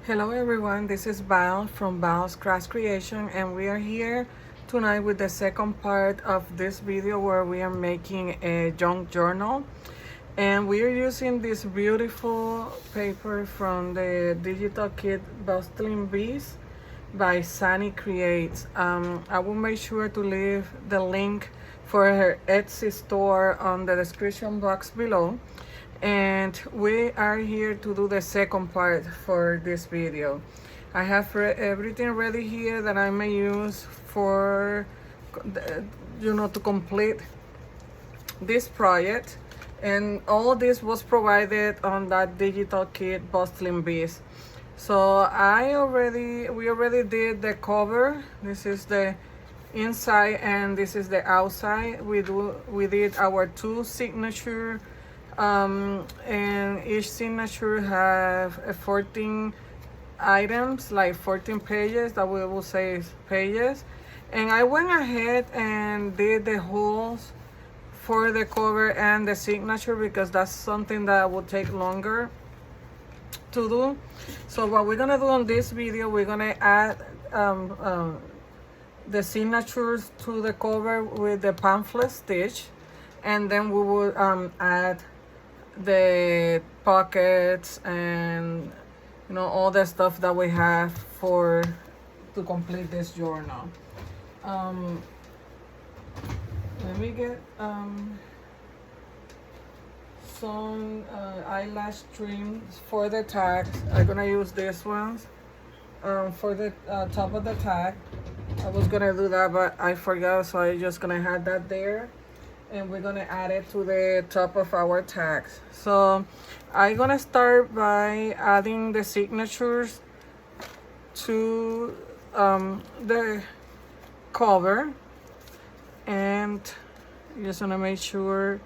Hello everyone, this is Val from Val's Craft Creation, and we are here tonight with the second part of this video where we are making a junk journal. And we are using this beautiful paper from the digital kit Bustling Bees by Sannie Creates. I will make sure to leave the link for her Etsy store on the description box below. And we are here to do the second part for this video. I have everything ready here that I may use for to complete this project, and all this was provided on that digital kit Bustling Bees. So we already did the cover. This is the inside and this is the outside. We did our two signature, and each signature have 14 items, like 14 pages, that we will say is pages. And I went ahead and did the holes for the cover and the signature because that's something that will take longer to do. So what we're gonna do on this video, we're gonna add the signatures to the cover with the pamphlet stitch, and then we will add the pockets and all the stuff that we have to complete this journal. Let me get some eyelash trims for the tags. I'm gonna use these ones for the top of the tag. I was gonna do that, but I forgot, so I'm just gonna add that there, and we're gonna add it to the top of our tags. So I'm gonna start by adding the signatures to the cover, and just wanna make sure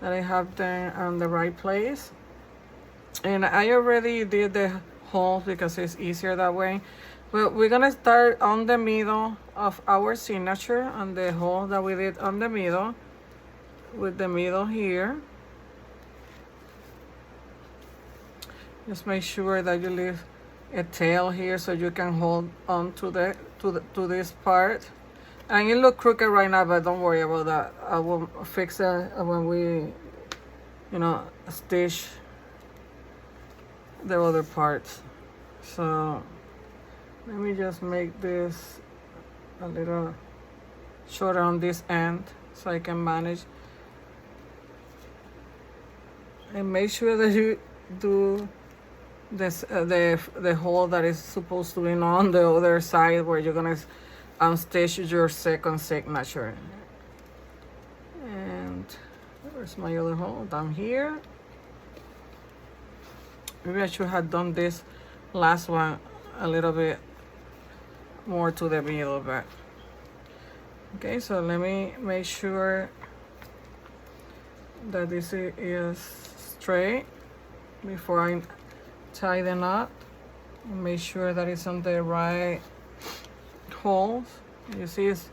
that I have them on the right place. And I already did the holes because it's easier that way. But we're gonna start on the middle of our signature, on the hole that we did on the middle, with the middle here. Just make sure that you leave a tail here so you can hold on to this part. And it looks crooked right now, but don't worry about that. I will fix it when we stitch the other parts. So let me just make this a little shorter on this end so I can manage. And make sure that you do this the hole that is supposed to be on the other side where you're gonna stitch your second signature. And where's my other hole? Down here. Maybe I should have done this last one a little bit more to the middle, but okay. So let me make sure that this is straight before I tie the knot, and make sure that it's on the right holes. You see it's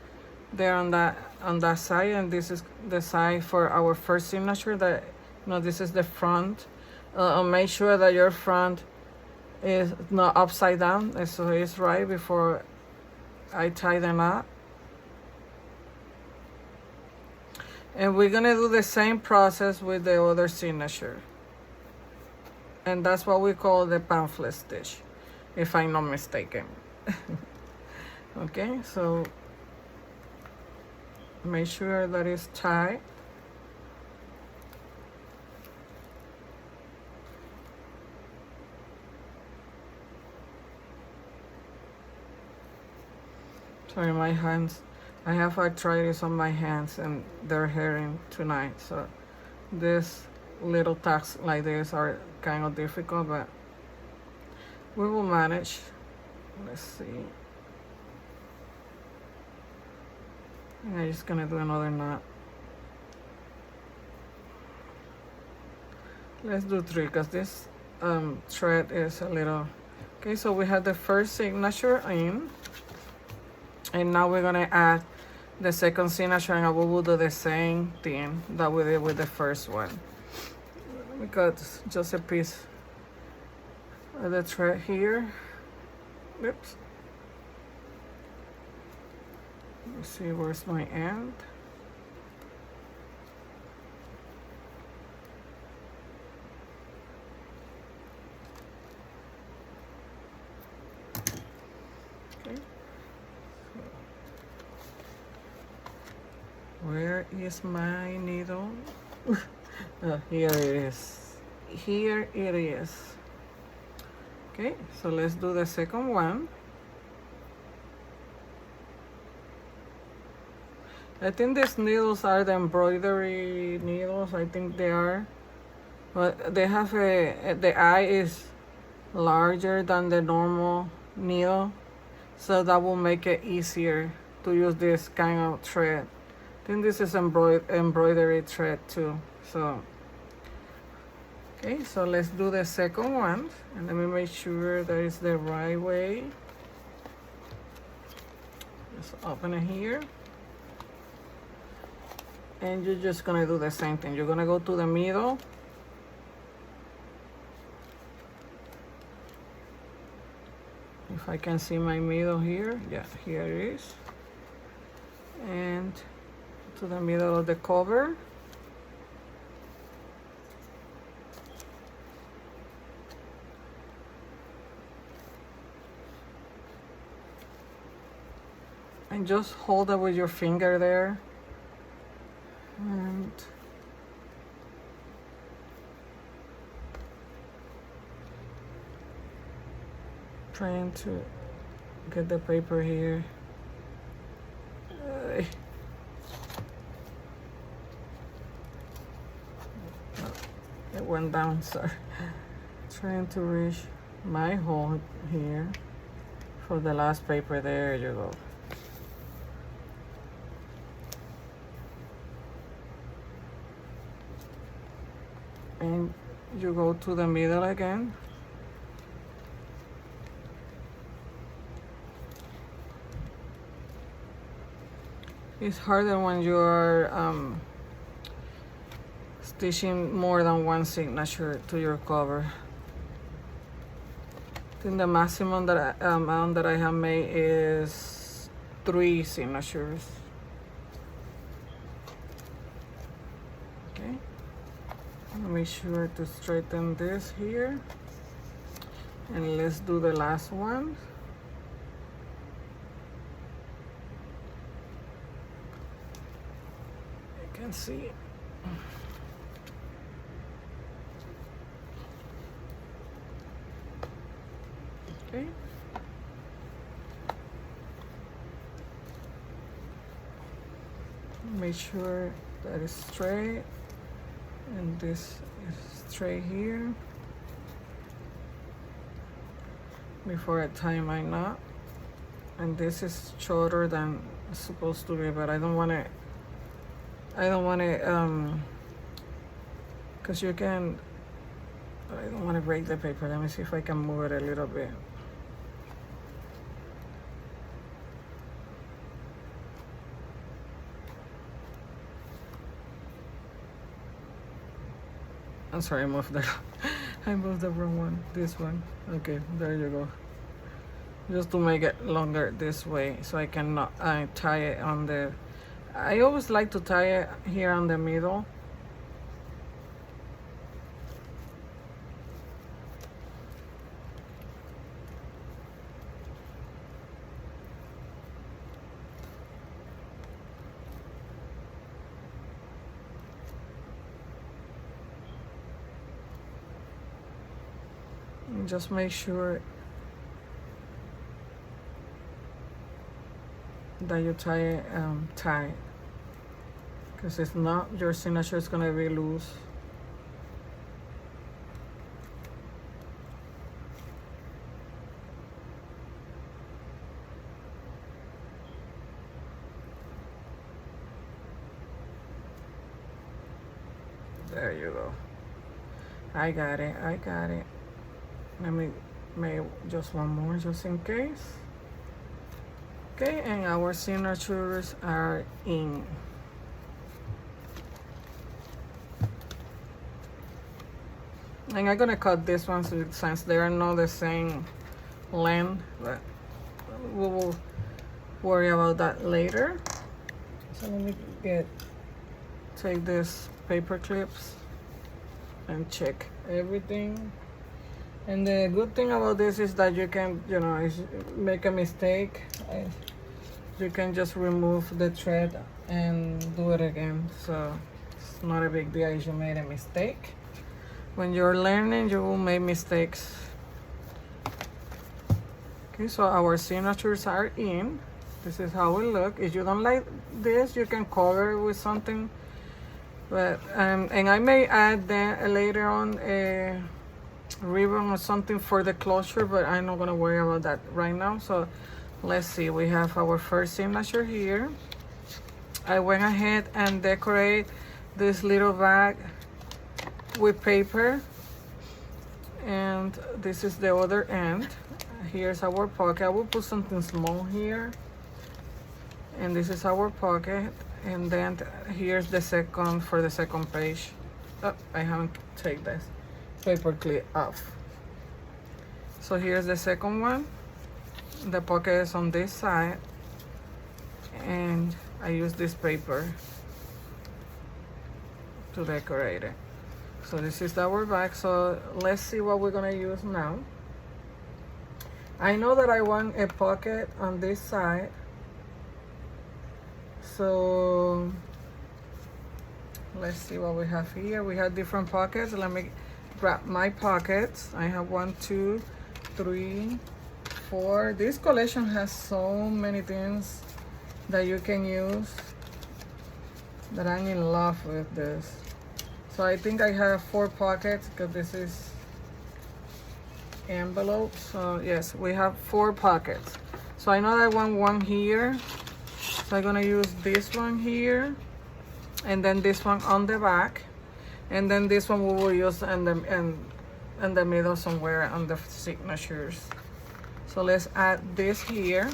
there on that side, and this is the side for our first signature. That this is the front. Make sure that your front is not upside down, so it's right before I tie the knot. And we're gonna do the same process with the other signature, and that's what we call the pamphlet stitch, if I'm not mistaken. Okay, so make sure that it's tied. Sorry, my hands, I have arthritis on my hands and they're hurting tonight, so this little tasks like this are kind of difficult, but we will manage. Let's see. I'm just gonna do another knot. Let's do 3 because this thread is a little. Okay, so we have the first signature in, and now we're gonna add the second signature, and we will do the same thing that we did with the first one. We got just a piece the thread here. Oops. Let's see, where's my end? Okay. Where is my needle? Oh, here it is. Here it is. Okay, so let's do the second one. I think these needles are the embroidery needles. I think they are. But they have the eye is larger than the normal needle. So that will make it easier to use this kind of thread. I think this is embroidery thread too. So, okay, so let's do the second one. And let me make sure that it's the right way. Just open it here. And you're just gonna do the same thing. You're gonna go to the middle. If I can see my middle here. Yeah, here it is. And to the middle of the cover. And just hold it with your finger there. And trying to get the paper here. It went down, sorry. Trying to reach my hole here for the last paper. There you go. And you go to the middle again. It's harder when you are stitching more than one signature to your cover. I think the maximum that amount that I have made is 3 signatures. Okay. Make sure to straighten this here, and let's do the last one. You can see it. Okay. Make sure that it's straight. And this is straight here before I tie my knot. And this is shorter than it's supposed to be, but I don't want it, because you can, I don't want to break the paper. Let me see if I can move it a little bit. I'm sorry, I moved the wrong one. This one. Okay, there you go. Just to make it longer this way, so I can not tie it on the. I always like to tie it here on the middle. Just make sure that you tie it tight, because if not, your signature is gonna be loose. There you go. I got it. Let me make just one more just in case. Okay, and our signatures are in. And I'm gonna cut this one since they are not the same length, but we will worry about that later. So let me take this paper clips and check everything. And the good thing about this is that you can, you know, if you make a mistake, you can just remove the thread and do it again. So it's not a big deal if you made a mistake. When you're learning, you will make mistakes. Okay, so our signatures are in. This is how it look. If you don't like this, you can cover it with something. But and I may add then later on a ribbon or something for the closure, but I'm not gonna worry about that right now. So let's see, we have our first signature here. I went ahead and decorate this little bag with paper, and this is the other end. Here's our pocket. I will put something small here, and this is our pocket. And then here's the second for the second page. Oh, I haven't taken this paper clip off. So here's the second one. The pocket is on this side, and I use this paper to decorate it. So this is our bag. So let's see what we're gonna use now. I know that I want a pocket on this side, so let's see what we have here. We have different pockets. Let me grab my pockets. I have 1, 2, 3, 4. This collection has so many things that you can use that I'm in love with this. So I think I have 4 pockets because this is envelope. So yes, we have 4 pockets. So I know that I want one here, so I'm gonna use this one here, and then this one on the back, and then this one we will use in the middle somewhere on the signatures. So let's add this here.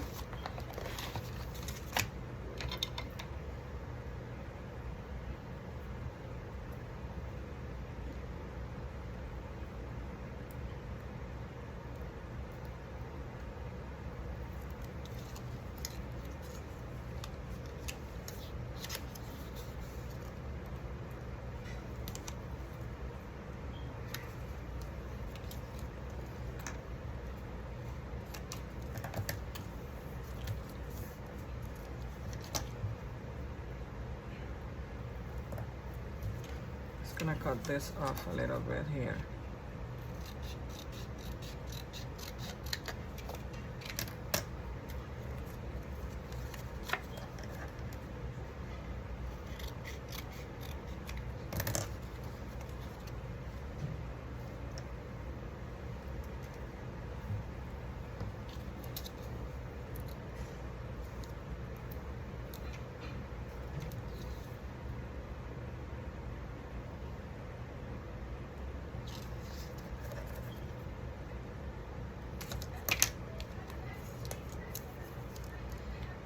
Gonna cut this off a little bit here.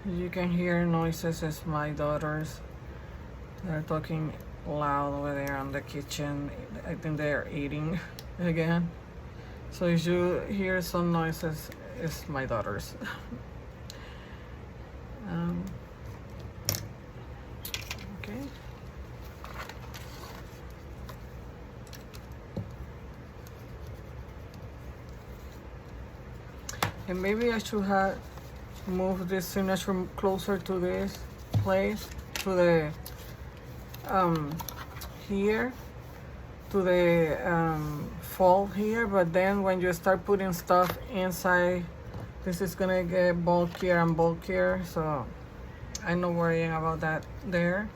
You can hear noises. It's my daughters. They're talking loud over there in the kitchen. I think they're eating again. So if you hear some noises, it's my daughters. Okay. And maybe I should have move this signature closer to this place, to the here, to the fold here. But then when you start putting stuff inside, this is gonna get bulkier and bulkier, so I'm not worrying about that there.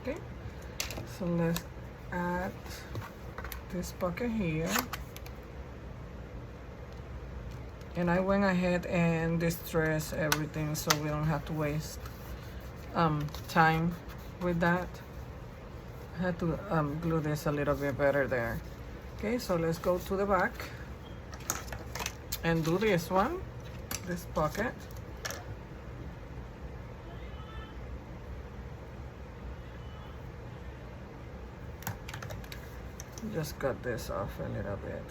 Okay, so let's add this pocket here, and I went ahead and distressed everything so we don't have to waste time with that. I had to glue this a little bit better there. Okay, so let's go to the back and do this one, this pocket. Just cut this off a little bit.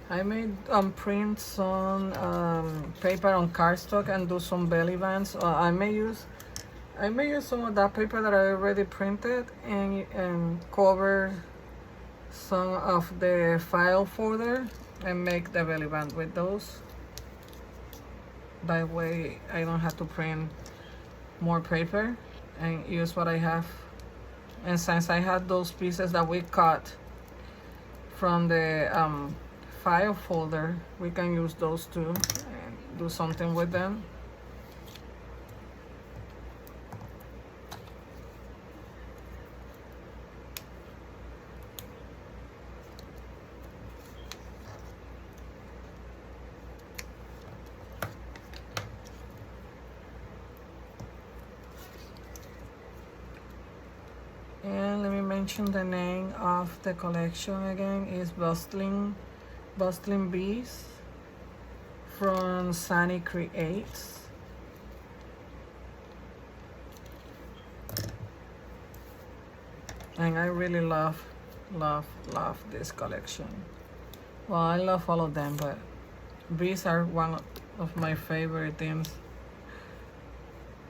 I made print some paper on cardstock and do some belly bands. I may use some of that paper that I already printed and cover some of the file folder and make the belly band with those. That way I don't have to print more paper and use what I have. And since I had those pieces that we cut from the file folder, we can use those too and do something with them. And let me mention the name of the collection again. Is Bustling Bees from Sannie Creates. And I really love this collection. Well, I love all of them, but bees are one of my favorite things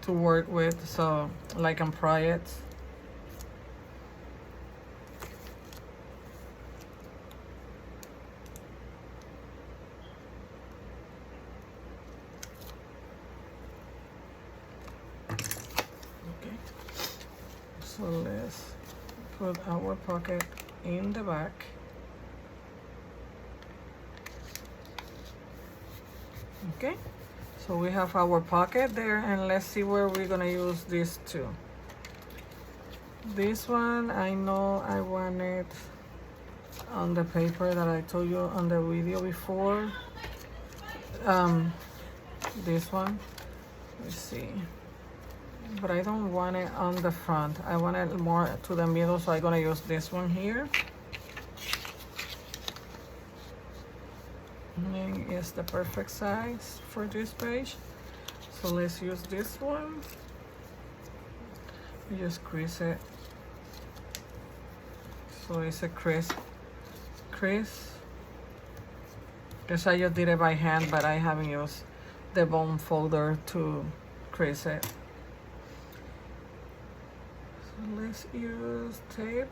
to work with, so like on projects. So let's put our pocket in the back. Okay, so we have our pocket there, and let's see where we're gonna use these two. This one, I know I want it on the paper that I told you on the video before. This one, let's see. But I don't want it on the front. I want it more to the middle, so I'm gonna use this one here. And it's the perfect size for this page. So let's use this one. You just crease it. So it's a crease. Because I just did it by hand, but I haven't used the bone folder to crease it. Let's use tape.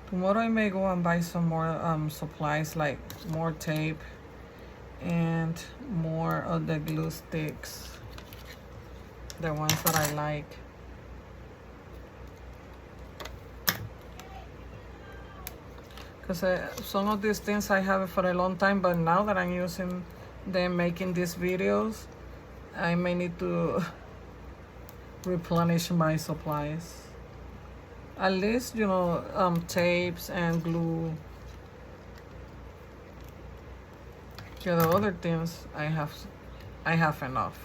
Tomorrow I may go and buy some more supplies, like more tape and more of the glue sticks, the ones that I like. Because some of these things I have it for a long time, but now that I'm using them making these videos, I may need to replenish my supplies. At least, you know, tapes and glue. Yeah, the other things I have enough.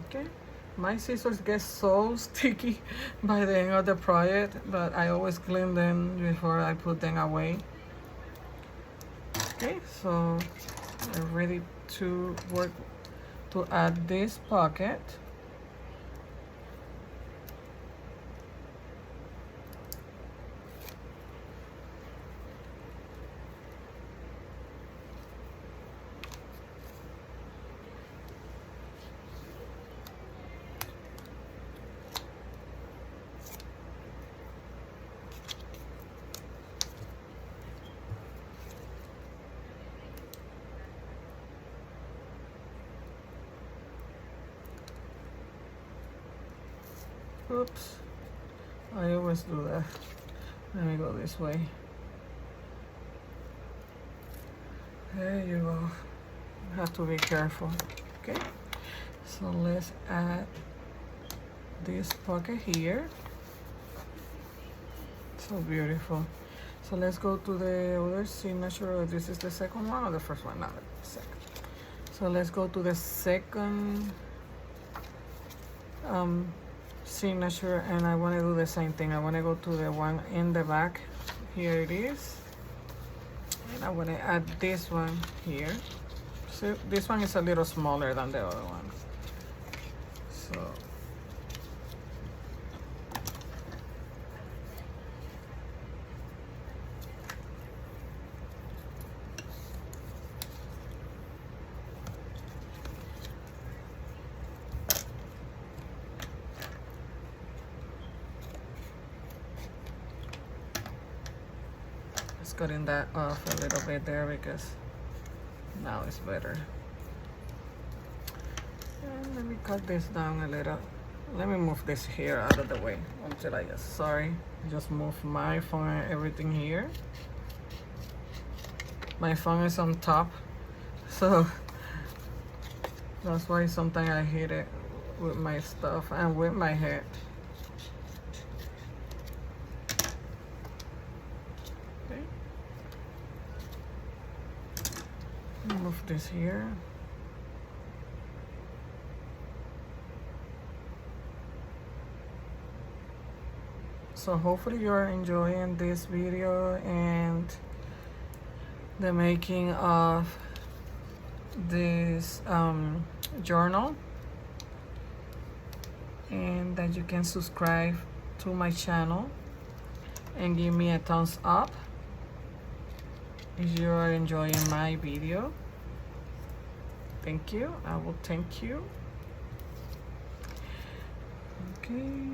Okay. My scissors get so sticky by the end of the project, but I always clean them before I put them away. Okay, so I'm ready to work to add this pocket. Oops, I always do that. Let me go this way. There you go. Have to be careful. Okay, so let's add this pocket here. So beautiful. So let's go to the other signature. This is the second one or the first one? No, the second. So let's go to the second signature, and I want to do the same thing. I want to go to the one in the back. Here it is. And I want to add this one here. So this one is a little smaller than the other one. So cutting that off a little bit there because now it's better. And let me cut this down a little. Let me move this here out of the way until I just move my phone and everything here. My phone is on top, so that's why sometimes I hit it with my stuff and with my head. Move this here. So hopefully you're enjoying this video and the making of this journal, and that you can subscribe to my channel and give me a thumbs up if you are enjoying my video. Thank you. I will thank you. Okay.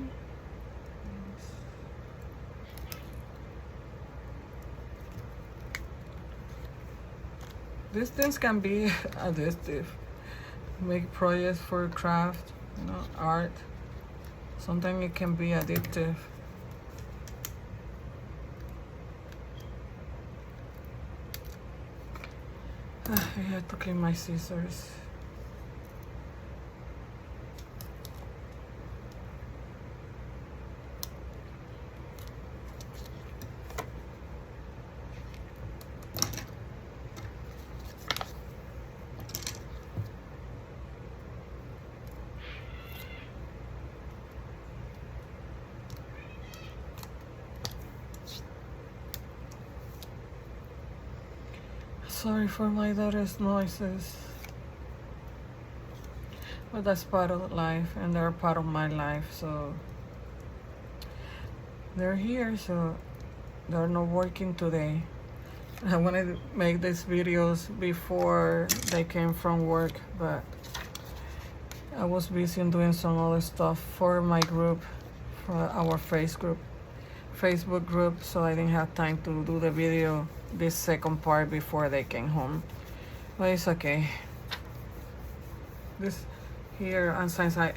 These things can be addictive. Make projects for craft, you know, art. Sometimes it can be addictive. I have to clean my scissors. Sorry for my daughter's noises, but that's part of life, and they're part of my life, so they're here, so they're not working today. I wanted to make these videos before they came from work, but I was busy doing some other stuff for my group, for our Facebook group, so I didn't have time to do the video, this second part, before they came home. But it's okay. This here, and since I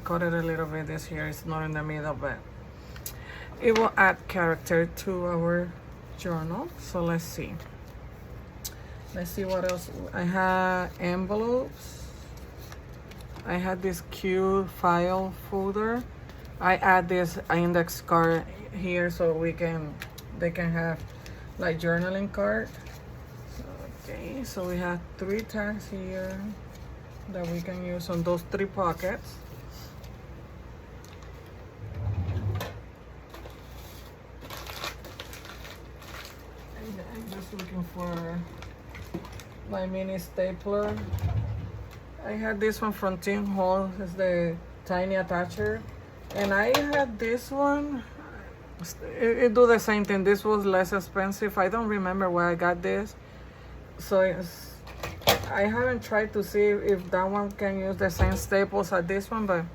cut it a little bit, this here is not in the middle, but it will add character to our journal. So let's see what else. I have envelopes. I had this cute file folder. I add this index card here so they can have like journaling card. Okay, so we have 3 tags here that we can use on those 3 pockets. I'm just looking for my mini stapler. I had this one from Tim Hall. It's the tiny attacher, and I had this one. It do the same thing. This was less expensive. I don't remember where I got this, so I haven't tried to see if that one can use the same staples as this one, but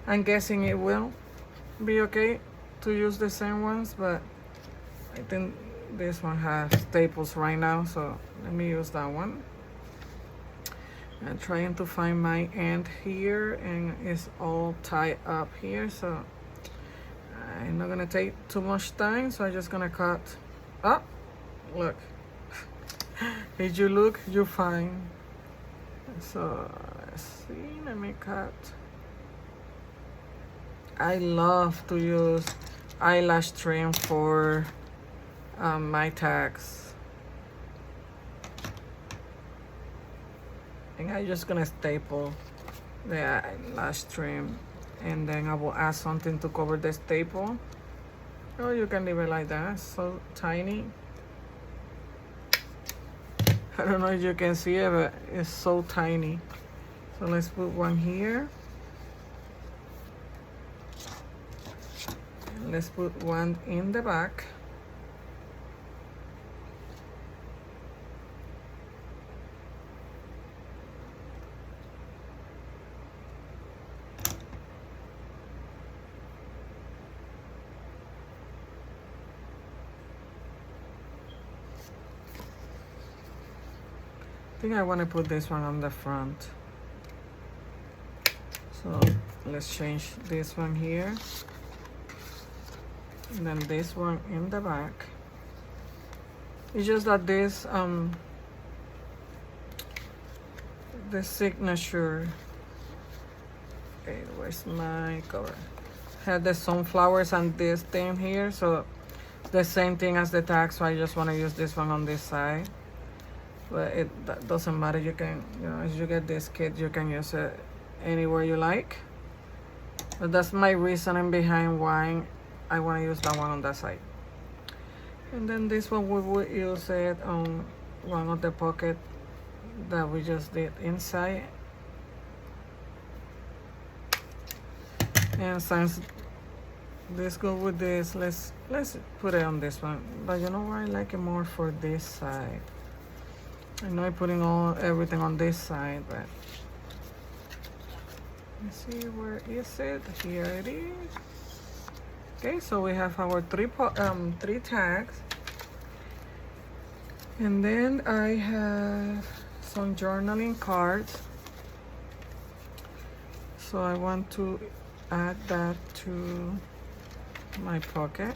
I'm guessing it will be okay to use the same ones. But I think this one has staples right now, so let me use that one. I'm trying to find my end here, and it's all tied up here, so I'm not gonna take too much time, so I'm just gonna cut up. Look, If you look, you find. So let's see, let me cut. I love to use eyelash trim for my tags. And I'm just gonna staple the eyelash trim, and then I will add something to cover the staple. Or you can leave it like that, so tiny. I don't know if you can see it, but it's so tiny. So let's put one here. And let's put one in the back. I think I want to put this one on the front. So let's change this one here. And then this one in the back. It's just that this the signature, okay, where's my cover? Had the sunflowers and this thing here, so the same thing as the tag, so I just want to use this one on this side. But that doesn't matter. You can, as you get this kit, you can use it anywhere you like. But that's my reasoning behind why I want to use that one on that side. And then this one, we will use it on one of the pocket that we just did inside. And since this goes with this, let's put it on this one. But you know why I like it more for this side? I know I'm putting everything on this side, but let's see, where is it? Here it is. Okay, so we have our three tags, and then I have some journaling cards. So I want to add that to my pocket.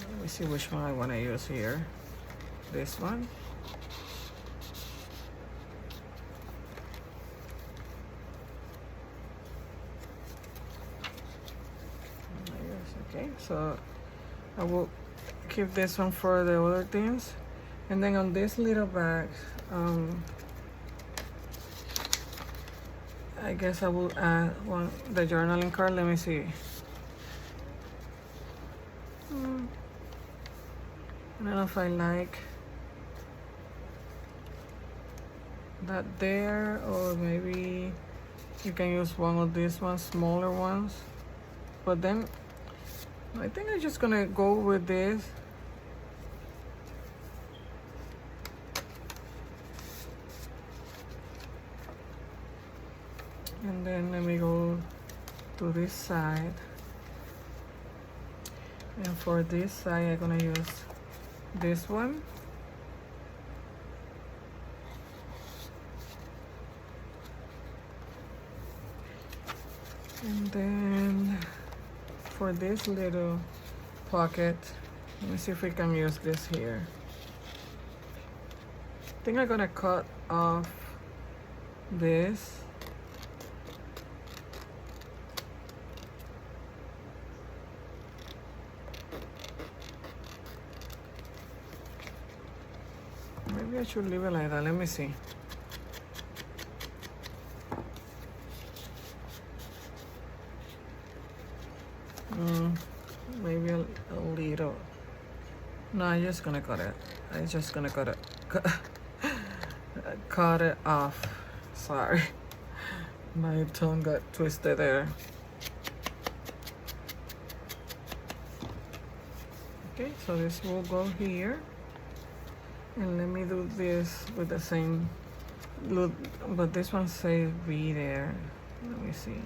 Let me see which one I want to use here. This one. Okay, so I will keep this one for the other things. And then on this little bag, I guess I will add the journaling card. Let me see. I don't know if I like that there, or maybe you can use one of these ones, smaller ones. But then I think I'm just gonna go with this. And then let me go to this side. And for this side, I'm gonna use this one. And then for this little pocket, let me see if we can use this here. I think I'm gonna cut off this. Maybe I should leave it like that. Let me see. Maybe a little. No, I'm just gonna cut it. I'm just gonna cut it. Cut it off. Sorry. My tongue got twisted there. Okay, so this will go here. And let me do this with the same look, but this one says B there. Let me see.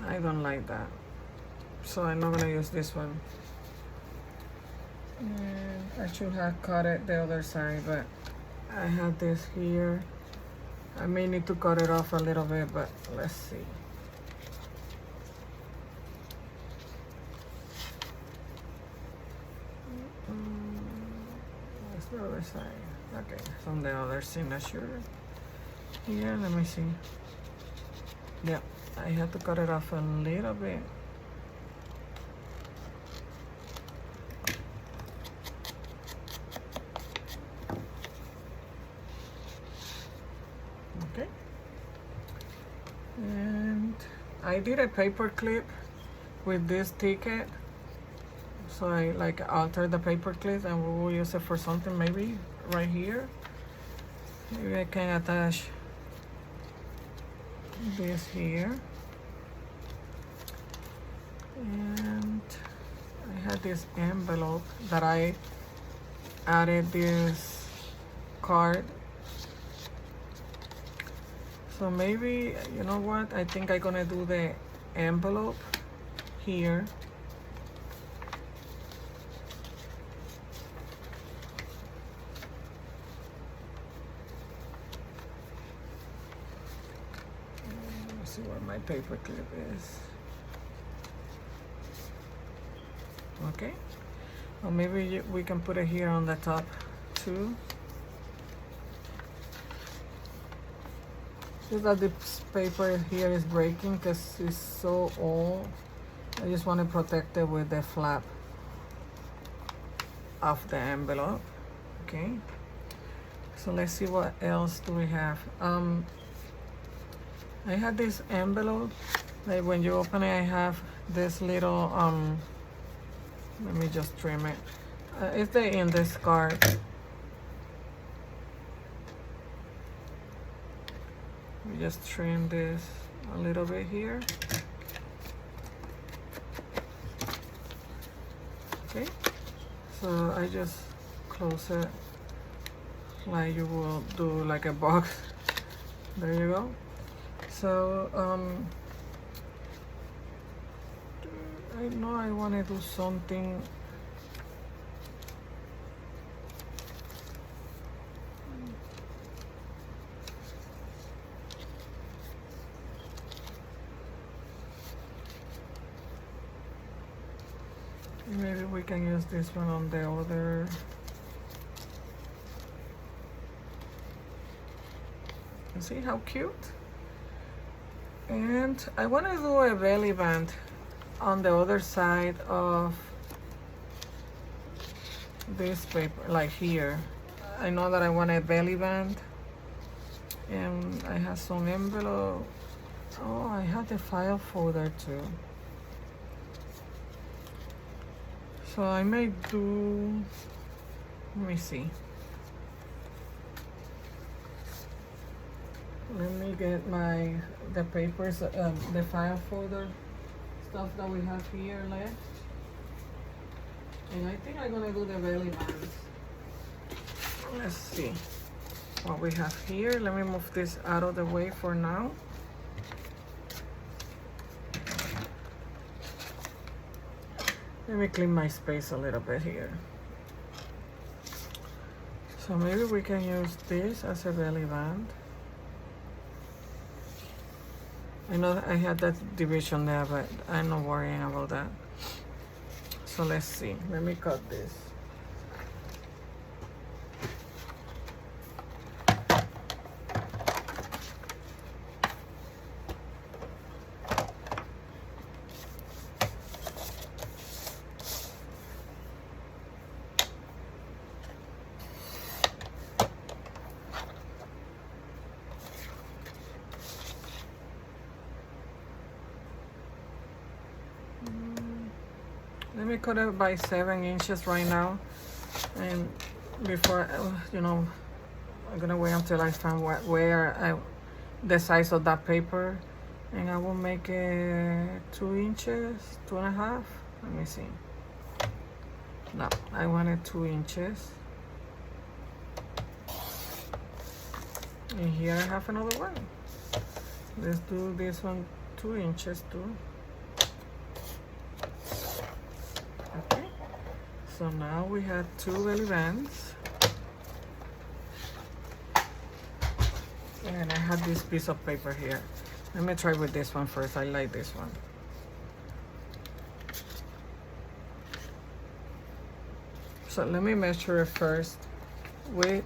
I don't like that, so I'm not gonna use this one. And I should have cut it the other side, but I have this here. I may need to cut it off a little bit, but let's see. That's the other side. Okay, from the other signature. Here, let me see. Yeah, I have to cut it off a little bit. Okay. And I did a paper clip with this ticket. So I like altered the paper clip and we will use it for something maybe right here. Maybe I can attach this here. And I had this envelope that I added this card. So maybe, you know what? I think I'm gonna do the envelope here. Let's see where my paper clip is. Okay. Or maybe we can put it here on the top too. Just that this paper here is breaking because it's so old. I just want to protect it with the flap of the envelope. Okay. So let's see what else do we have. I had this envelope. Like when you open it, I have this little let me just trim it. It's the index card. We just trim this a little bit here. Okay, so I just close it like you will do like a box. There you go. So I know I want to do something. Maybe we can use this one on the other. See how cute? And I want to do a belly band on the other side of this paper, like here. I know that I want a belly band, and I have some envelope. Oh, I have the file folder too. So I may do, let me see. Let me get the papers, the file folder stuff that we have here left. And I think I'm gonna do the belly bands. Let's see what we have here. Let me move this out of the way for now. Let me clean my space a little bit here. So maybe we can use this as a belly band. I know I had that division there, but I'm not worrying about that. So let's see. Let me cut this. Let me cut it by 7 inches right now, and before you know, I'm gonna wait until I find the size of that paper, and I will make it 2 inches, 2.5. Let me see. No, I wanted 2 inches, and here I have another one. Let's do this one 2 inches too. So now we have 2 belly bands. And I have this piece of paper here. Let me try with this one first. I like this one. So let me measure it first with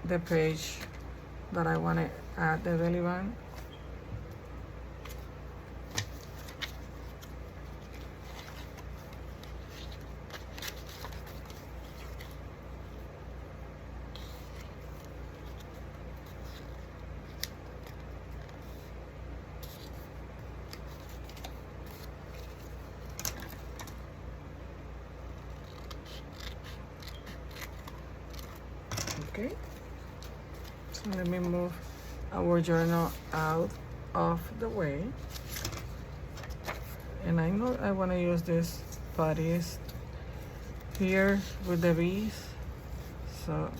the page that I want to add the belly band. Okay, so let me move our journal out of the way. And I know I want to use this bodies here with the bees. So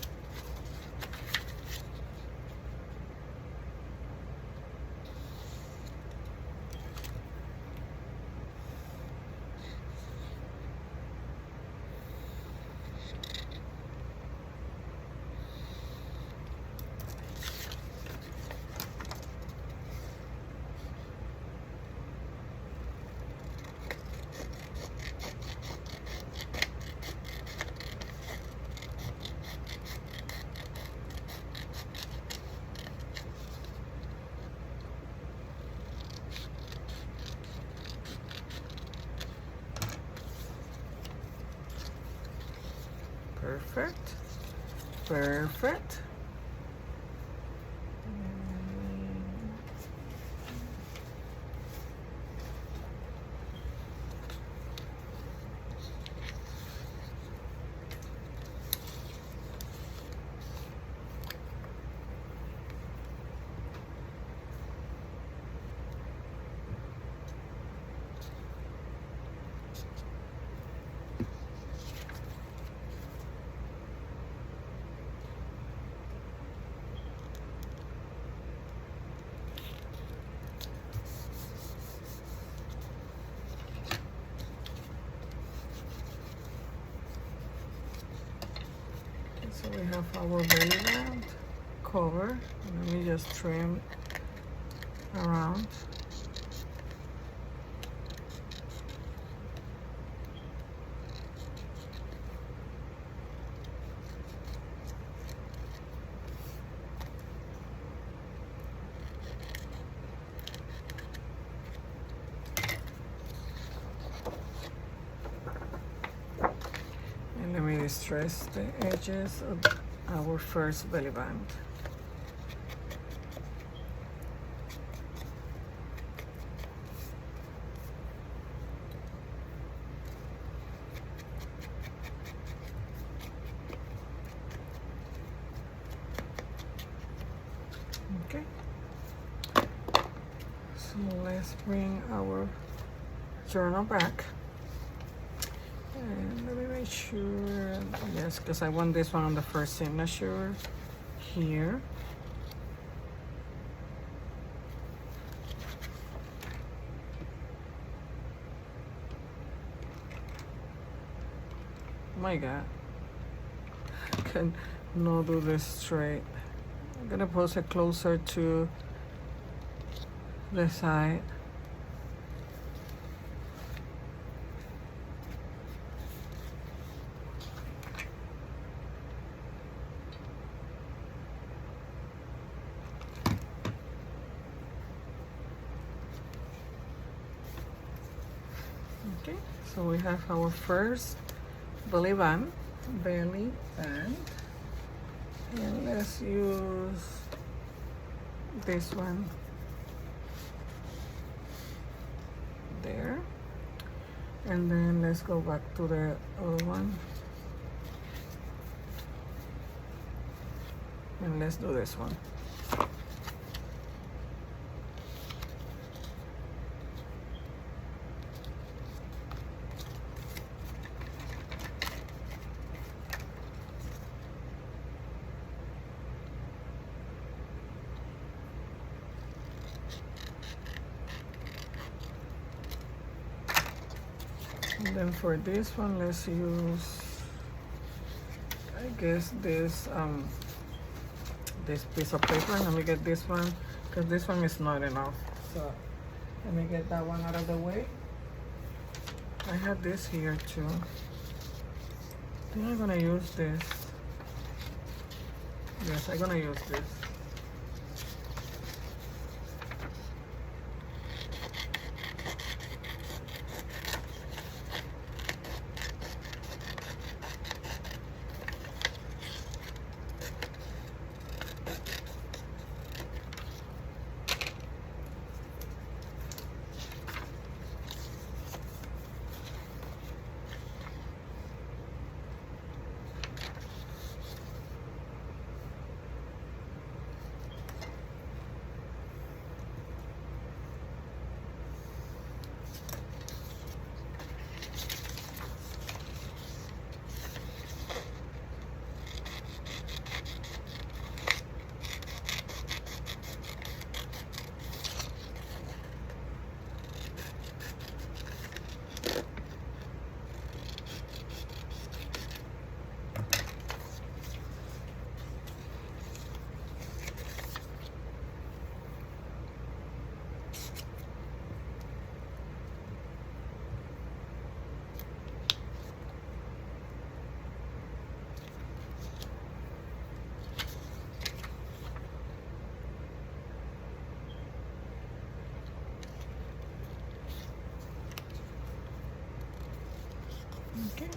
perfect, perfect. So we have our belly band cover. Let me just trim around. And let me distress the edges of our first belly band. Okay, so let's bring our journal back. And let me make sure, yes, because I want this one on the first signature here. Oh my God, I can not do this straight. I'm gonna pose it closer to the side. Okay, so we have our first belly band, and let's use this one there, and then let's go back to the other one, and let's do this one. And then for this one, let's use guess this piece of paper. Let me get this one because this one is not enough. So let me get that one out of the way. I have this here too. I think I'm gonna use this. Yes, I'm gonna use this. Okay,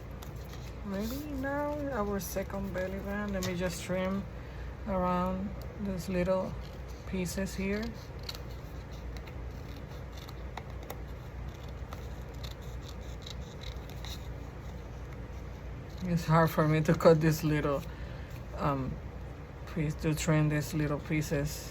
ready now our second belly band. Let me just trim around these little pieces here. It's hard for me to cut this little piece, to trim these little pieces.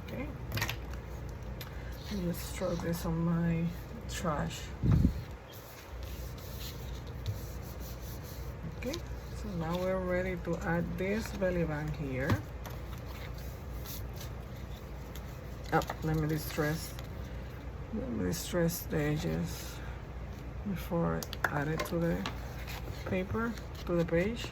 Okay, let's throw this on my trash. Okay, so now we're ready to add this belly band here. Oh, let me distress the edges before I add it to the paper, to the page.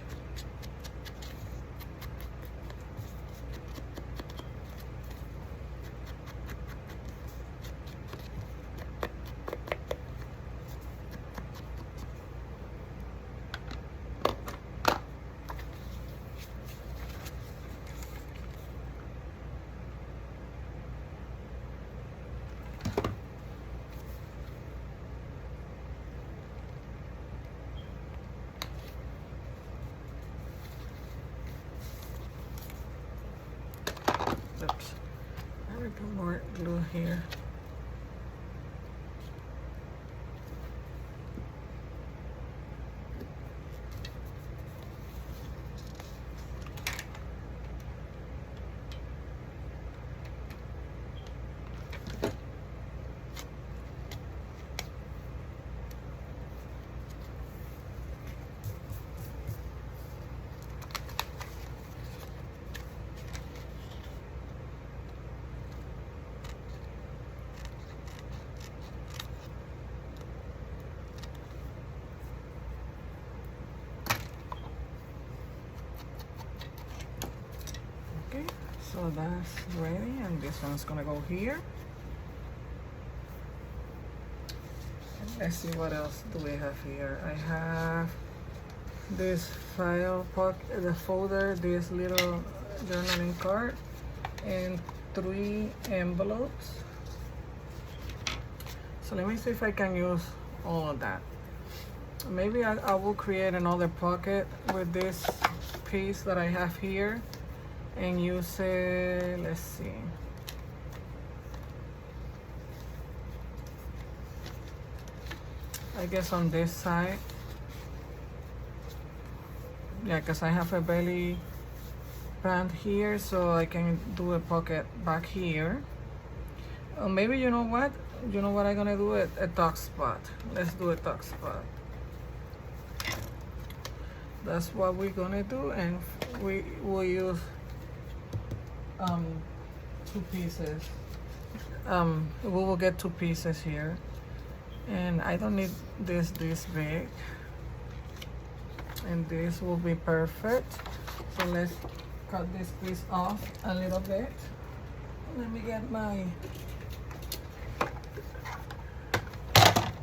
Oops, I will put more glue here. Okay, so that's ready, and this one's gonna go here. And let's see what else do we have here. I have this file pocket, the folder, this little journaling card, and 3 envelopes. So let me see if I can use all of that. Maybe I will create another pocket with this piece that I have here and use it, let's see. I guess on this side. Yeah, because I have a belly band here, so I can do a pocket back here. Or maybe, you know what? You know what I'm gonna do? A tuck spot. Let's do a tuck spot. That's what we're gonna do, and we will use two pieces. We will get two pieces here, and I don't need this big, and this will be perfect. So let's cut this piece off a little bit. Let me get my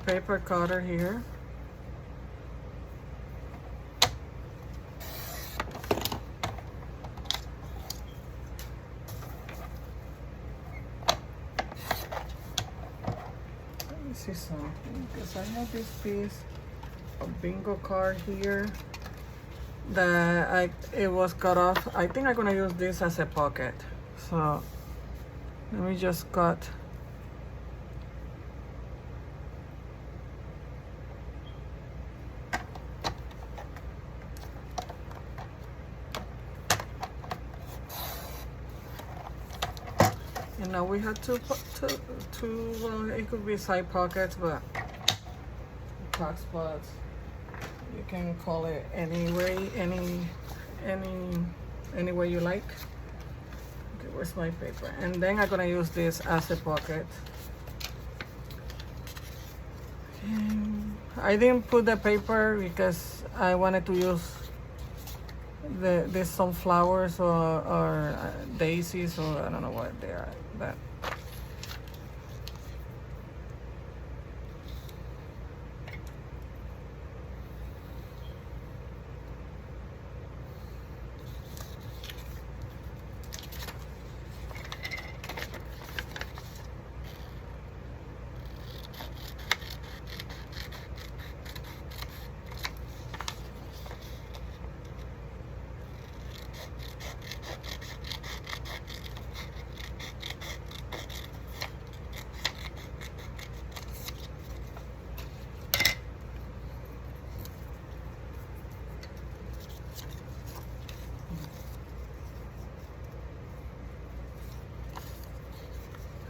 paper cutter here. Let me see something, because I have this piece of bingo card here that it was cut off. I think I'm gonna use this as a pocket. So let me just cut. And now we have two well, it could be side pockets, but tuck spots. You can call it any way, any way you like. Okay, where's my paper? And then I'm gonna use this as a pocket. And I didn't put the paper because I wanted to use these sunflowers or daisies, or I don't know what they are. But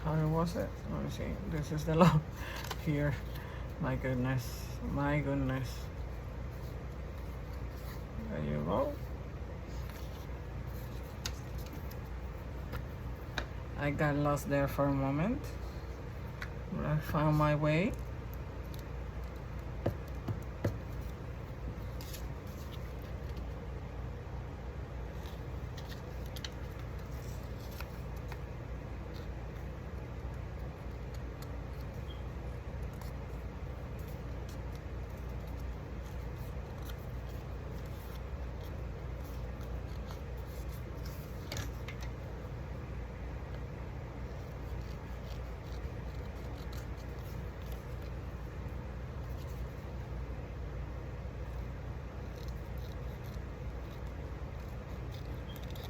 how was it? Let me see. This is the long here. My goodness. My goodness. There you go. I got lost there for a moment, but I found my way.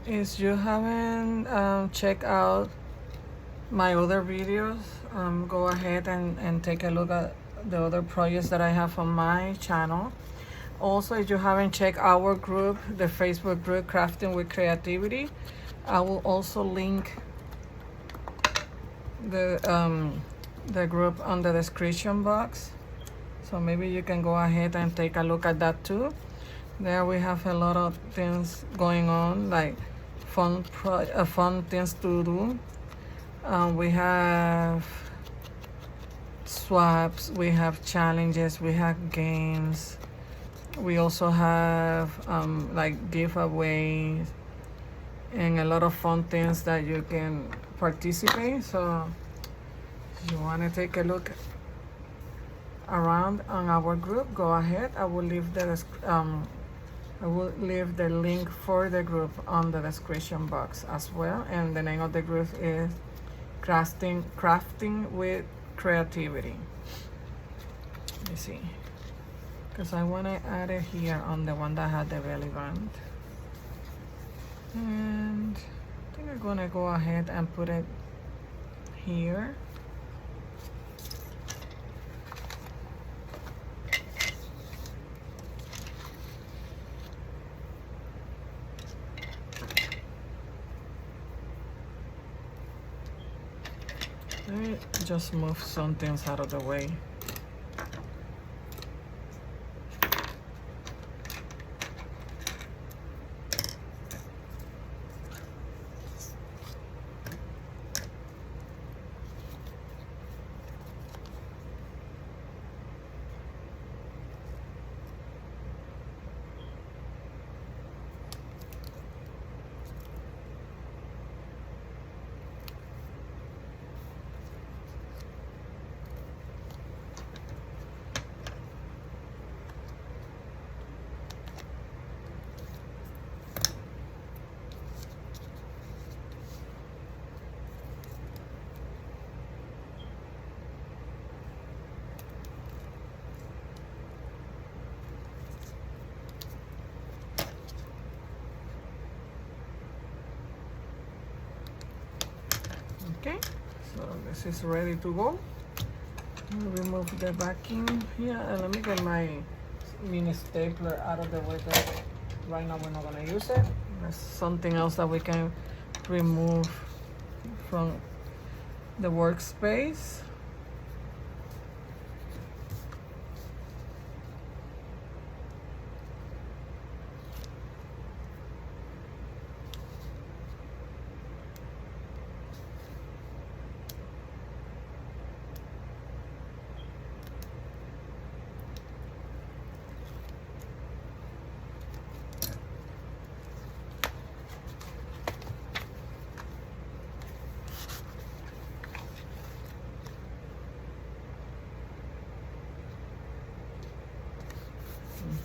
If you haven't checked out my other videos, go ahead and take a look at the other projects that I have on my channel. Also, if you haven't checked our group, the Facebook group Crafting with Creativity, I will also link the group on the description box, so maybe you can go ahead and take a look at that too. There we have a lot of things going on, like fun things to do. We have swaps, we have challenges, we have games. We also have like giveaways and a lot of fun things that you can participate. So if you want to take a look around on our group, go ahead. I will leave the link for the group on the description box as well, and the name of the group is Crafting with Creativity. Let me see, because I want to add it here on the one that had the belly band, and I think I'm gonna go ahead and put it here. Let me just move some things out of the way. Okay, so this is ready to go. Remove the backing here, and let me get my mini stapler out of the way, because right now we're not going to use it. That's something else that we can remove from the workspace.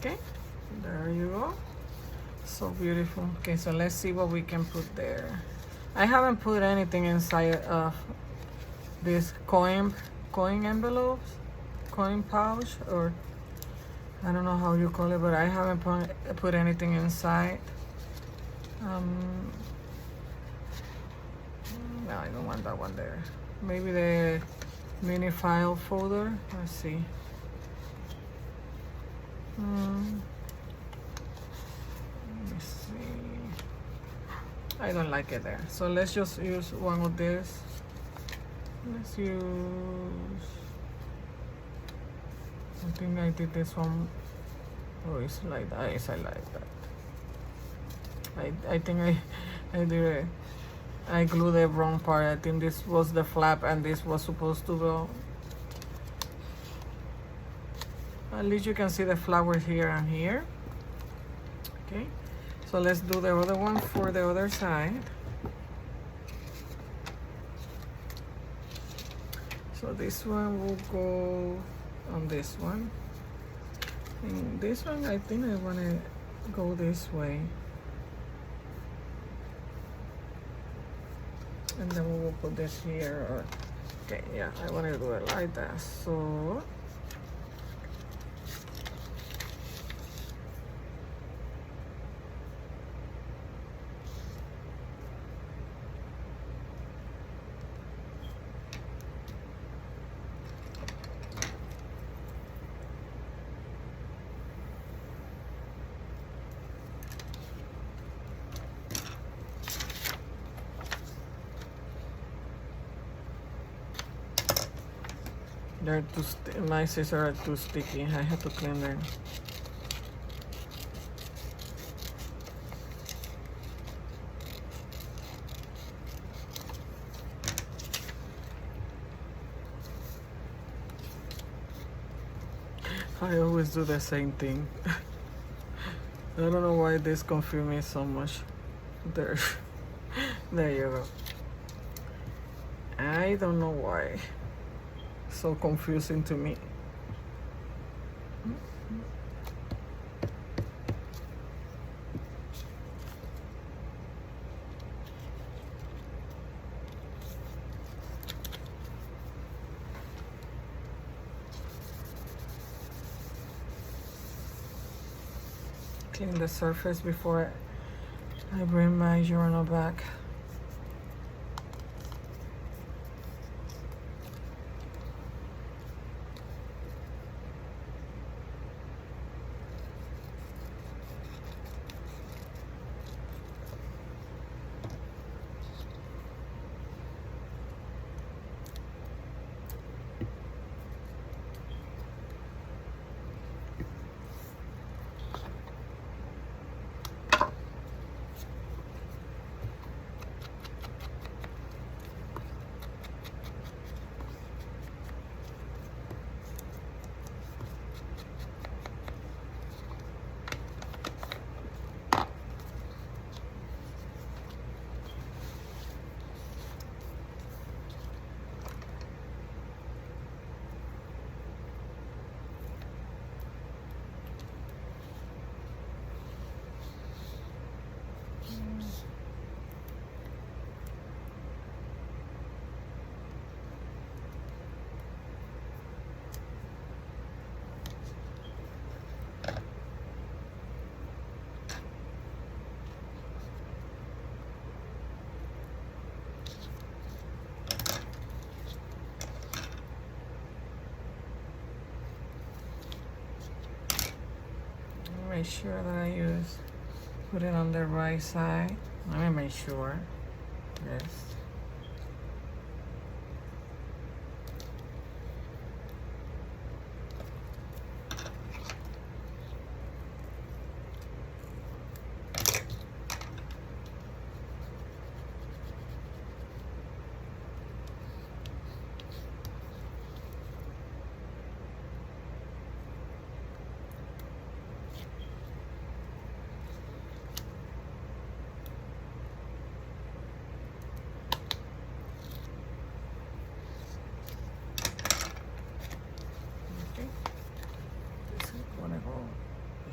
Okay, there you go. So beautiful. Okay, so let's see what we can put there. I haven't put anything inside of this coin envelopes, coin pouch, or I don't know how you call it, but I haven't put anything inside. No, I don't want that one there. Maybe the mini file folder. Let's see. Let me see. I don't like it there. So let's just use one of this. Let's use, I think I did this one. Oh, it's like that. Yes, I like that. I think I did it. I glued the wrong part. I think this was the flap and this was supposed to go. At least you can see the flowers here and here. Okay, so let's do the other one for the other side. So this one will go on this one. And this one, I think I want to go this way. And then we will put this here. Or, okay, yeah, I want to do it like that. So they're my scissors are too sticky. I have to clean them. I always do the same thing. I don't know why this confuses me so much. There, there you go. I don't know why. So confusing to me. Clean the surface before I bring my journal back. make sure that I put it on the right side. Let me make sure. Yes.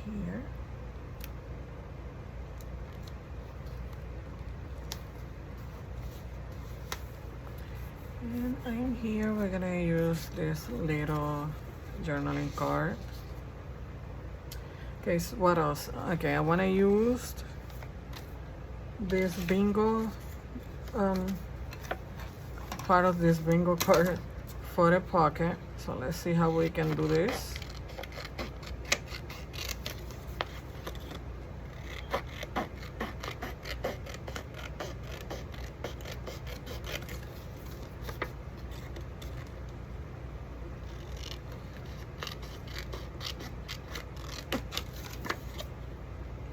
Here. And in here we're gonna use this little journaling card. Okay, so what else? Okay, I wanna use this bingo, part of this bingo card for the pocket. So let's see how we can do this.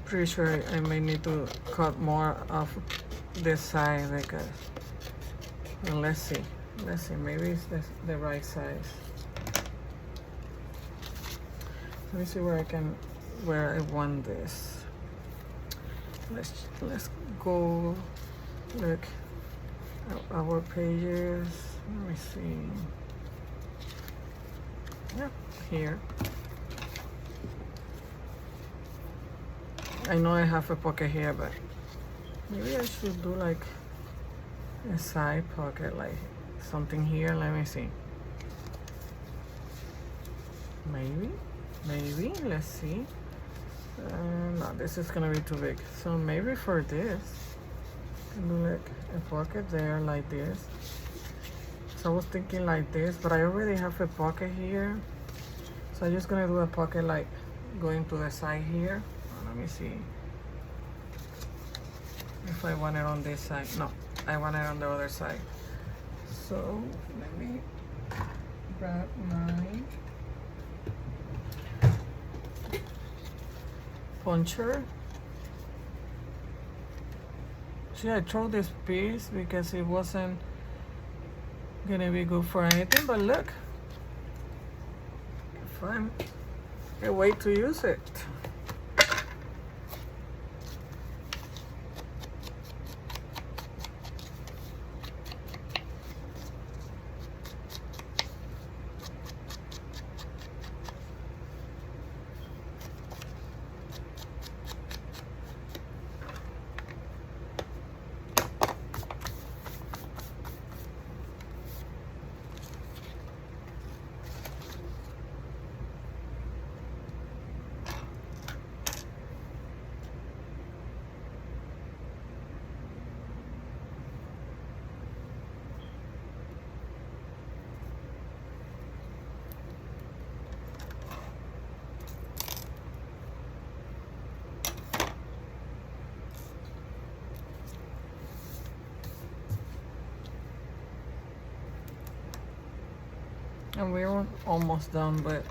Pretty sure I may need to cut more of this side because, well, let's see, maybe it's the right size. Let me see where I want this. Let's go look at our pages. Let me see. Yeah, here. I know I have a pocket here, but maybe I should do like a side pocket, like something here. Let me see. Maybe, let's see. No, this is gonna be too big. So maybe for this, I can do like a pocket there like this. So I was thinking like this, but I already have a pocket here. So I'm just gonna do a pocket like going to the side here. Let me see if I want it on this side. No, I want it on the other side. So let me grab my puncher. See, I threw this piece because it wasn't gonna be good for anything, but look, fun. A way to use it. And we're almost done, but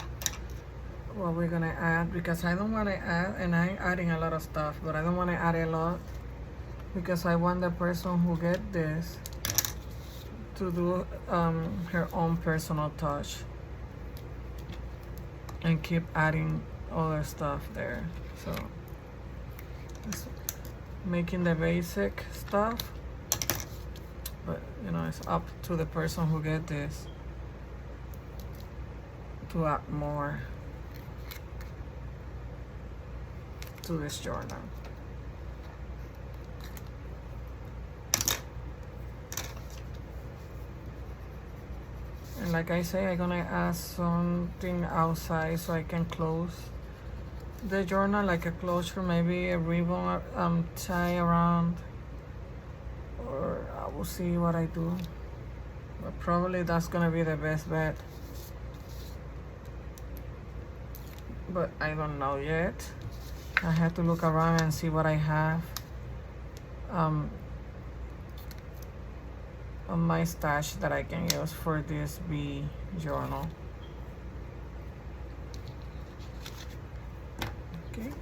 what we're gonna add, because I don't want to add, and I'm adding a lot of stuff, but I don't want to add a lot because I want the person who get this to do her own personal touch and keep adding other stuff there. So it's making the basic stuff, but you know, it's up to the person who get this to add more to this journal. And like I say, I'm gonna add something outside so I can close the journal, like a closure, maybe a ribbon tie around, or I will see what I do, but probably that's gonna be the best bet. But I don't know yet. I had to look around and see what I have on my stash that I can use for this bee journal. Okay.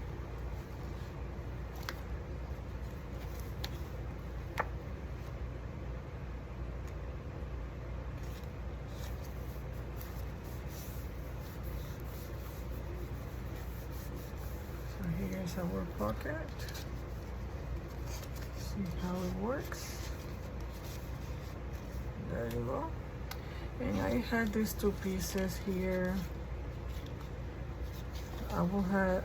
So here's our pocket. See how it works. There you go. And I had these two pieces here. I will have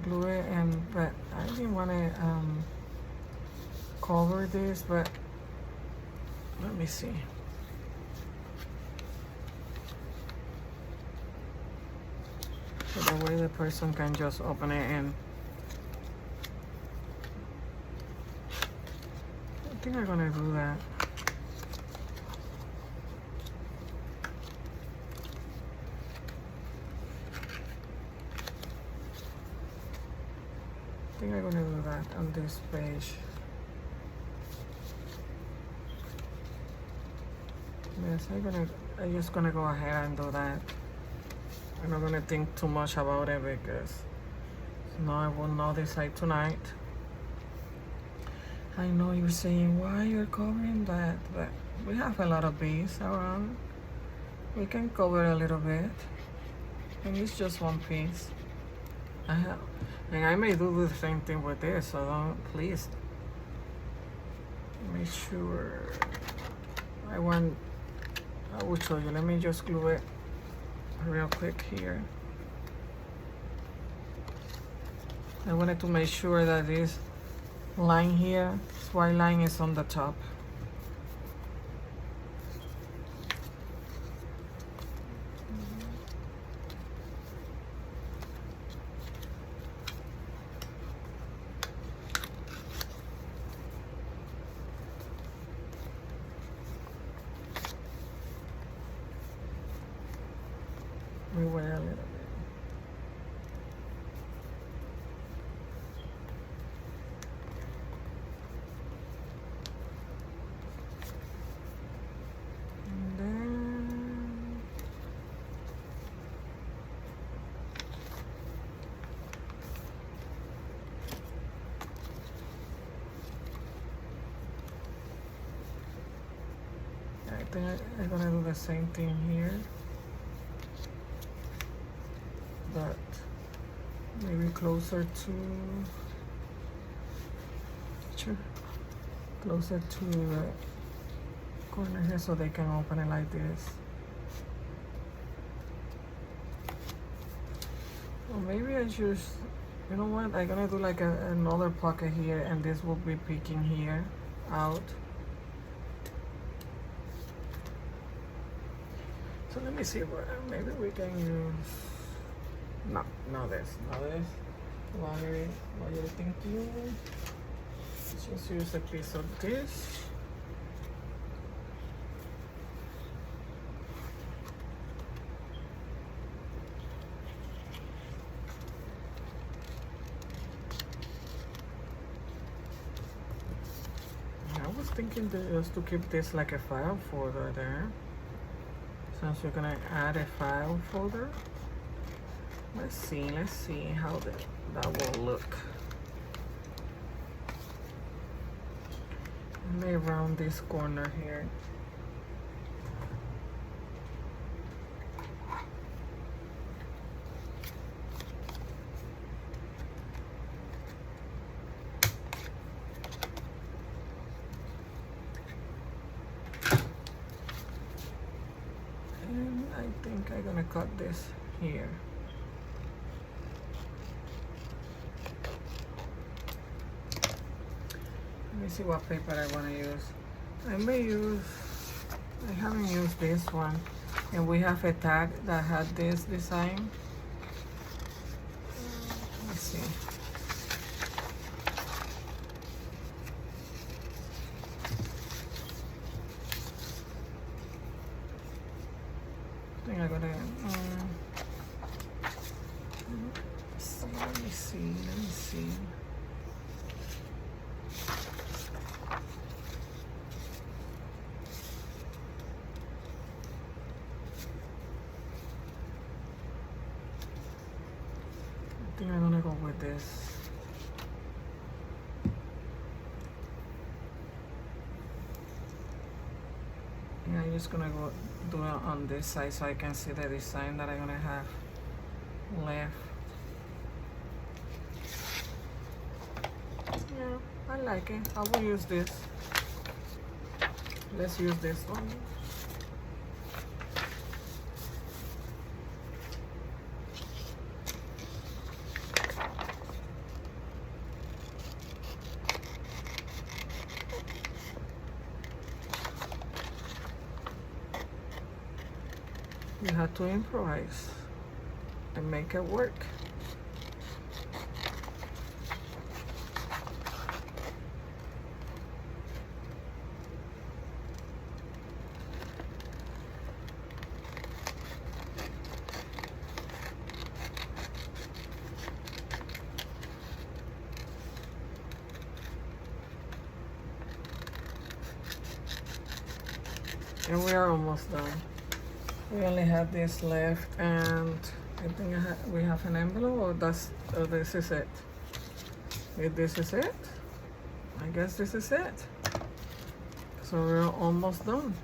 glue it, but I didn't want to cover this, but let me see. So that way the person can just open it, and I think I'm gonna do that. I think I'm gonna do that on this page. Yes, I'm just gonna go ahead and do that. I'm not gonna think too much about it because no, I will not decide tonight. I know you're saying why you're covering that, but we have a lot of bees around. We can cover a little bit, and it's just one piece. And I may do the same thing with this, so don't, please make sure. I will show you. Let me just glue it real quick here. I wanted to make sure that this line here, this white line, is on the top. We wait a little bit. And then I think I'm gonna do the same thing here, but maybe closer to the corner here so they can open it like this. Or maybe I just, you know what, I'm gonna do like another pocket here, and this will be peeking here out. So let me see what, maybe we can use, no, not this. What are you thinking? Let's just use a piece of this. I was thinking just to keep this like a file folder there. Since we're gonna add a file folder. Let's see how that will look. I may round this corner here. And I think I'm gonna cut this here. Let me see what paper I want to use. I haven't used this one. And we have a tag that had this design. Let's see. I think I'm gonna Let me see. I think I'm gonna go with this. Yeah, I'm just gonna go do it on this side so I can see the design that I'm gonna have left. Yeah, I like it. I will use this. Let's use this one. You have to improvise and make it work. And we are almost done. We only have this left, and I think we have an envelope, or this is it. If this is it, I guess this is it. So we're almost done.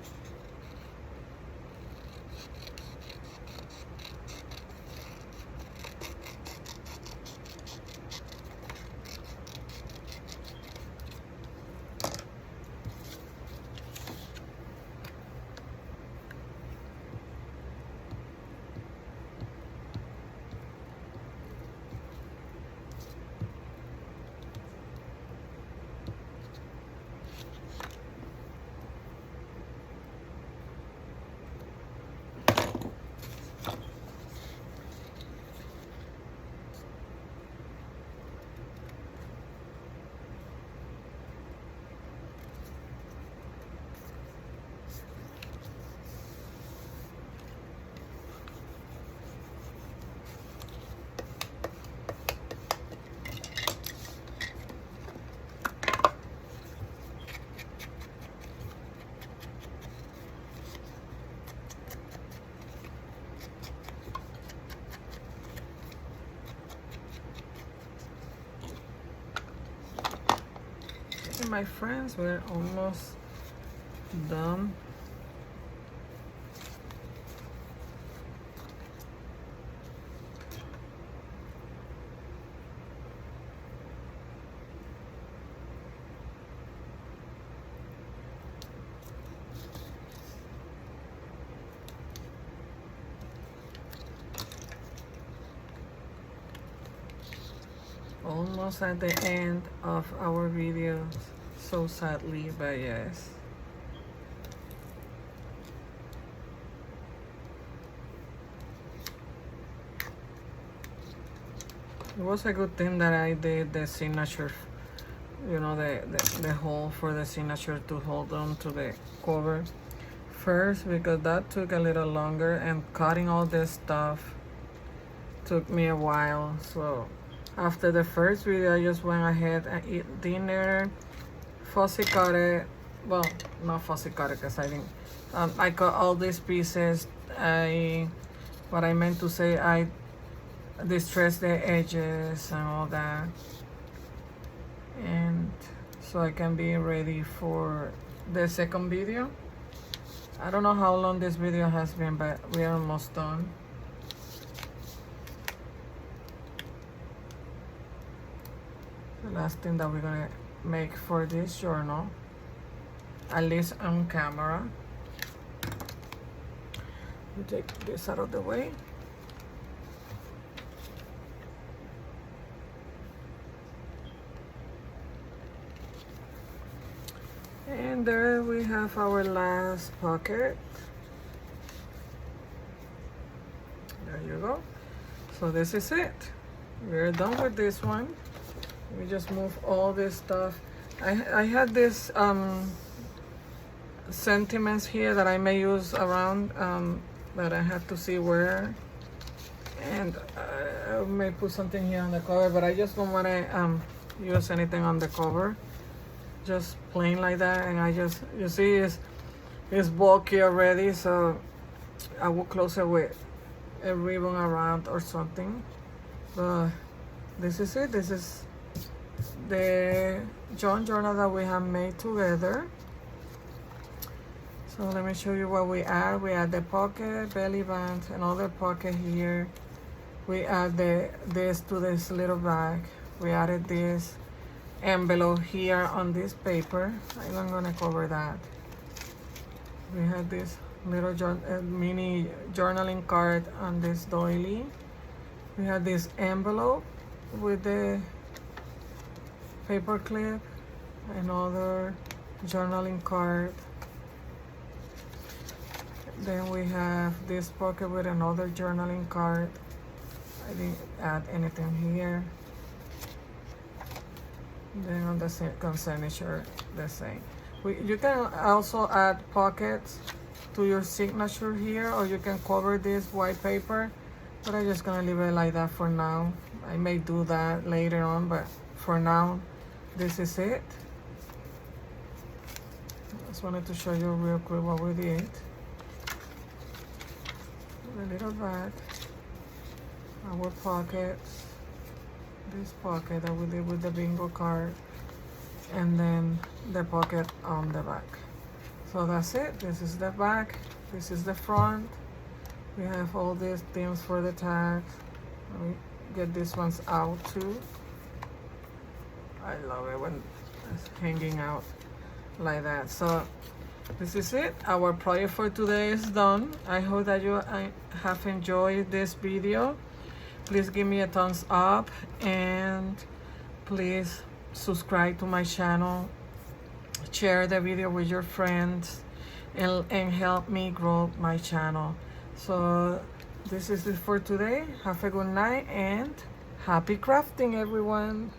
My friends, we're almost done. Almost at the end of our video, so sadly, but yes. It was a good thing that I did the signature, you know, the hole for the signature to hold on to the cover first, because that took a little longer, and cutting all this stuff took me a while. So after the first video, I just went ahead and eat dinner, fussy cut it. Well, not fussy cut it because I didn't. I cut all these pieces. What I meant to say, I distressed the edges and all that, and so I can be ready for the second video. I don't know how long this video has been, but we are almost done. The last thing that we're gonna make for this journal, at least on camera. We take this out of the way. And there we have our last pocket. There you go. So this is it. We're done with this one. We just move all this stuff. I had this sentiments here that I may use around, but I have to see where. And I may put something here on the cover, but I just don't want to use anything on the cover. Just plain like that. And I just, you see, it's bulky already, so I will close it with a ribbon around or something. But this is it. This is the junk journal that we have made together. So let me show you what we add. We add the pocket, belly band, another pocket here. We add this to this little bag. We added this envelope here on this paper. I'm gonna cover that. We have this little mini journaling card on this doily. We have this envelope with the paper clip, another journaling card. Then we have this pocket with another journaling card. I didn't add anything here. Then on the second signature, the same. You can also add pockets to your signature here, or you can cover this white paper, but I'm just gonna leave it like that for now. I may do that later on, but for now, this is it. Just wanted to show you real quick what we did. A little bag, our pockets, this pocket that we did with the bingo card, and then the pocket on the back. So that's it. This is the back, this is the front. We have all these things for the tags. Let me get these ones out too. I love it when it's hanging out like that. So this is it. Our project for today is done. I hope that you have enjoyed this video. Please give me a thumbs up and please subscribe to my channel. Share the video with your friends and help me grow my channel. So this is it for today. Have a good night and happy crafting, everyone.